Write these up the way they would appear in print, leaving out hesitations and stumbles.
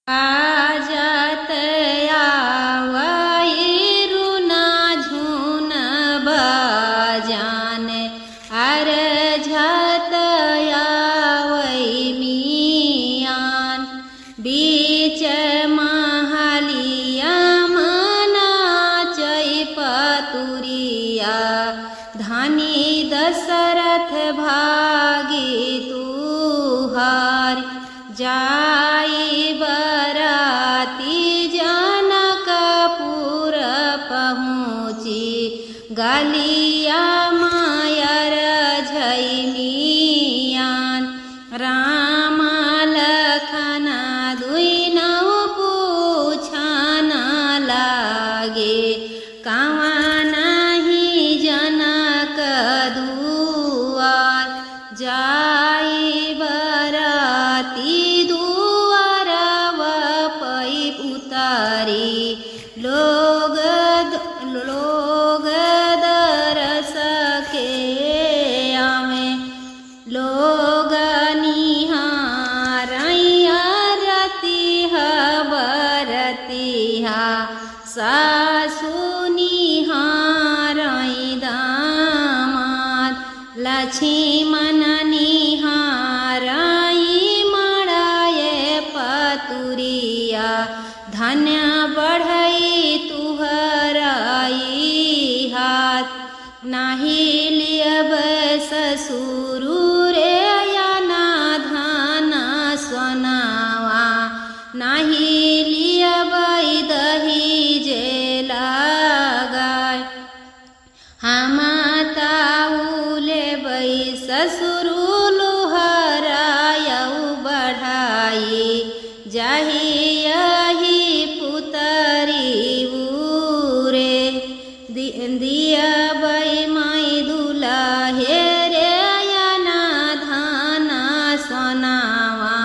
आजत आवैरुना झुन बजान अरझत आवै मियान बीच महलिया मनाचै पतुरिया धनी दशरथ भागी तुहार जाई बराती जनकपुर पहुँची गलिया मायर झैमियान राम लखन दुई नौ पूछन लागे कवन ही जनक दुआर जाई बराती उतारी लोग दरस के आवे लोग निहारैया रतिहा बरतिहा सासु निहारै दामाद लक्ष्मण निहारै मड़ाए पतुरिया धन्य बढ़ई तुहराई हाथ नाही लियब ससुरु रे या ना धाना सोनावा नाही लियब दही जे लगाय हम ताउले बई ससुरु लोहरायऊ बढ़ाई जाही दिया बई माई दुलाहे रे ना धाना सोनावा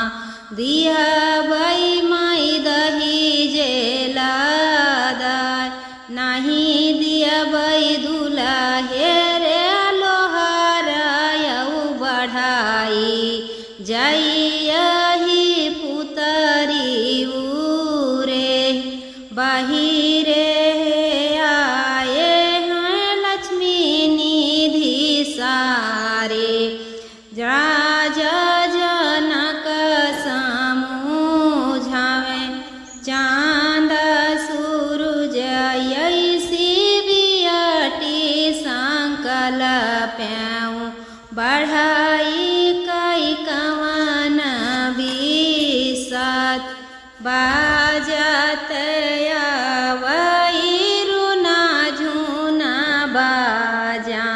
दिया बई माई दही जे लादाय नाही दिया बई दुलाहे रे लोहारायऊ बढ़ाई जाइयही पुतरी उरे बाहिरे राजा जनक समुझावे चांद सूरज ऐसी बियटी संकल्प्यऊ बढ़ाई कई कवन बिसत बाजत आवैरुना झुन बाजा